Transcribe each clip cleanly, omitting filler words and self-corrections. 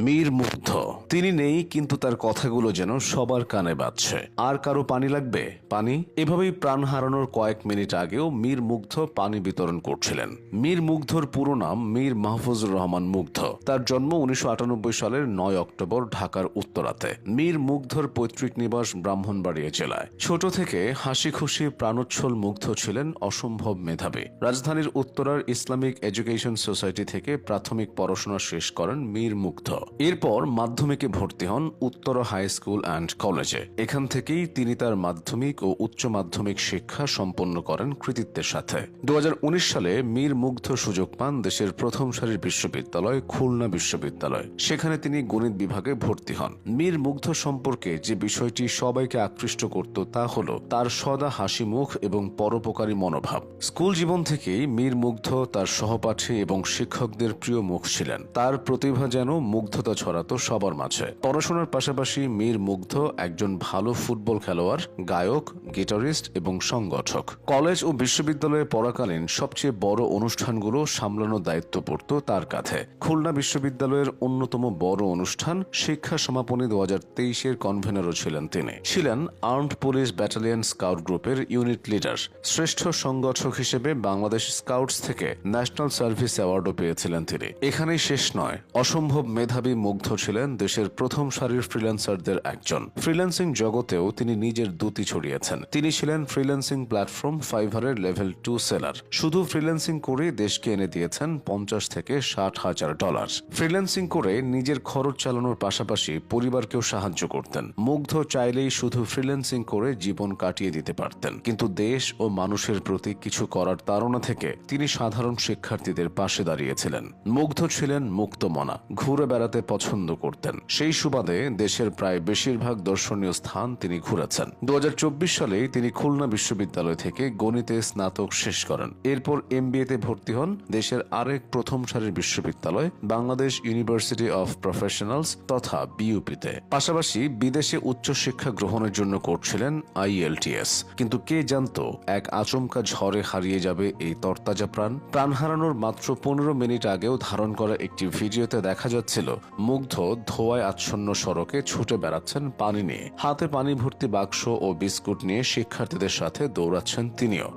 মীর মুগ্ধ। তিনি নেই, কিন্তু তার কথাগুলো যেন সবার কানে বাজছে। আর কারো পানি লাগবে? পানি। এভাবেই প্রাণ হারানোর কয়েক মিনিট আগেও মীর মুগ্ধ পানি বিতরণ করছিলেন। মীর মুগ্ধর পুরো নাম মীর মাহফুজুর রহমান মুগ্ধ। তার জন্ম 1998 সালের 9 অক্টোবর ঢাকার উত্তরাতে। মীর মুগ্ধর পৈতৃক নিবাস ব্রাহ্মণবাড়িয়া জেলায়। ছোট থেকে হাসি খুশি প্রাণোচ্ছল মুগ্ধ ছিলেন অসম্ভব মেধাবী। রাজধানীর উত্তরার ইসলামিক এডুকেশন সোসাইটি থেকে প্রাথমিক পড়াশোনা শেষ করেন মীর মুগ্ধ। এরপর মাধ্যমিকে ভর্তি হন উত্তরা হাই স্কুল অ্যান্ড কলেজে। এখান থেকেই তিনি তার মাধ্যমিক ও উচ্চ মাধ্যমিক শিক্ষা সম্পন্ন করেন কৃতিত্বের সাথে। 2019 সালে মীর মুগ্ধ সুযোগ পান দেশের প্রথম সারির বিশ্ববিদ্যালয় খুলনা বিশ্ববিদ্যালয়। সেখানে তিনি গণিত বিভাগে ভর্তি হন। মীর মুগ্ধ সম্পর্কে যে বিষয়টি সবাইকে আকৃষ্ট করত তা হল তার সদা হাসি মুখ এবং পরোপকারী মনোভাব। স্কুল জীবন থেকেই মীর মুগ্ধ তার সহপাঠী এবং শিক্ষকদের প্রিয় মুখ ছিলেন। তার প্রতিভা যেন মুগ্ধতা ছড়াতো সবার মাঝে। পড়াশোনার পাশাপাশি মীর মুগ্ধ একজন ভালো ফুটবল খেলোয়াড়, গায়ক, গিটারিস্ট এবং সংগঠক। কলেজ ও বিশ্ববিদ্যালয়ে পড়াকালীন সবচেয়ে বড় অনুষ্ঠানগুলো সামলানোর দায়িত্ব পড়ত তার কাঁধে। খুলনা বিশ্ববিদ্যালয়ের অন্যতম বড় অনুষ্ঠান শিক্ষা সমাপনী 2023-এর কনভেনরও ছিলেন তিনি। ছিলেন আর্মড পুলিশ ব্যাটালিয়ন স্কাউট গ্রুপের ইউনিট লিডার। শ্রেষ্ঠ সংগঠক হিসেবে বাংলাদেশ স্কাউটস থেকে ন্যাশনাল সার্ভিস অ্যাওয়ার্ডও পেয়েছিলেন তিনি। এখানেই শেষ নয়, অসম্ভব মেধাবী মুগ্ধ ছিলেন দেশের প্রথম সারির ফ্রিল্যান্সারদের একজন। ফ্রিল্যান্সিং জগতেও তিনি নিজের দ্যুতি ছড়িয়েছেন। তিনি ছিলেন ফ্রিল্যান্সিং প্ল্যাটফর্ম ফাইভারের লেভেল 2 সেলার। শুধু ফ্রিল্যান্সিং করে দেশকে এনে দিয়েছেন $50,000 থেকে $60,000। ফ্রিল্যান্সিং করে নিজের খরচ চালানোর পাশাপাশি পরিবারকেও সাহায্য করতেন। মুগ্ধ চাইলেই শুধু ফ্রিল্যান্সিং করে জীবন কাটিয়ে দিতে পারতেন, কিন্তু দেশ ও মানুষের প্রতি কিছু করার তাড়না থেকে তিনি সাধারণ শিক্ষার্থীদের পাশে দাঁড়িয়েছিলেন। মুগ্ধ ছিলেন মুক্তমনা, ঘুরে বেড়াতে পছন্দ করতেন। সেই সুবাদে দেশের প্রায় বেশিরভাগ দর্শনীয় স্থান তিনি ঘুরেছেন। 2024 সালে তিনি খুলনা বিশ্ববিদ্যালয় থেকে গণিতে স্নাতক শেষ করেন। এরপর MBA-তে ভর্তি হন দেশের আরেক প্রথম সারির বিশ্ববিদ্যালয় বাংলাদেশ ইউনিভার্সিটি অফ প্রফেশনালস তথা BUP-তে। পাশাপাশি বিদেশে উচ্চশিক্ষা গ্রহণের জন্য করছিলেন IELTS। কিন্তু কে জানতো এক আচমকা ঝড়ে হারিয়ে যাবে এই তরতাজা প্রাণ। প্রাণ হারানোর মাত্র 15 মিনিট আগেও ধারণ করা একটি ভিডিওতে দেখা যাচ্ছিল মুগ্ধ ধোঁয়ায় আচ্ছন্ন সড়কে ছুটে বেড়াচ্ছেন পানি নিয়ে। হাতে পানি ভর্তি বাক্স ও বিস্কুট নিয়ে শিক্ষার্থীদের সাথে দৌড়াচ্ছেন তিনিও।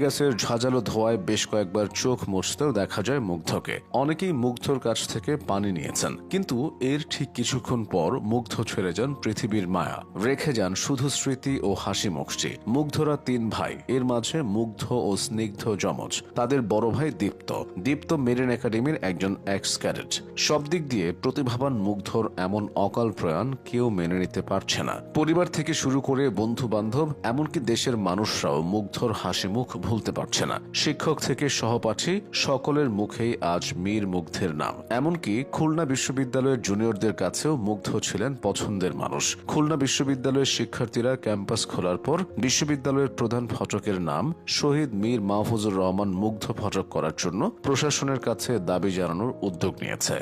গ্যাসের ঝাঁঝালো ধোঁয়ায় বেশ কয়েকবার চোখ মুছতেও দেখা যায় মুগ্ধকে। অনেকেই মুগ্ধর কাছ থেকে পানি নিয়েছেন, কিন্তু এর ঠিক কিছুক্ষণ পর মুগ্ধ ছেড়ে যান পৃথিবীর মায়া, রেখে যান শুধু স্মৃতি ও হাসি মুখটি। মুগ্ধরা 3 ভাই, এর মাঝে মুগ্ধ ও স্নিগ্ধ যমজ। তাদের বড় ভাই দীপ্ত মেরিন একাডেমির একজন এক্স ক্যাডেট। সব দিক দিয়ে প্রতিভাবান মুগ্ধর এমন অকাল প্রয়াণ কেউ মেনে নিতে পারছে না। পরিবার থেকে শুরু করে বন্ধু বান্ধব, এমনকি দেশের মানুষরাও মুগ্ধর হাসি মুখ ভুলতে পারছে না। শিক্ষক থেকে সহপাঠী সকলের মুখেই আজ মীর মুগ্ধের নাম। এমনকি খুলনা বিশ্ববিদ্যালয়ের জুনিয়রদের কাছেও মুগ্ধ ছিলেন পছন্দের মানুষ। খুলনা বিশ্ববিদ্যালয়ের শিক্ষার্থীরা ক্যাম্পাস খোলার পর বিশ্ববিদ্যালয়ের প্রধান ফটকের নাম শহীদ মীর মাহফুজুর রহমান মুগ্ধ ফটক করার জন্য প্রশাসনের কাছে দাবি জানানোর উদ্যোগ নিয়েছে।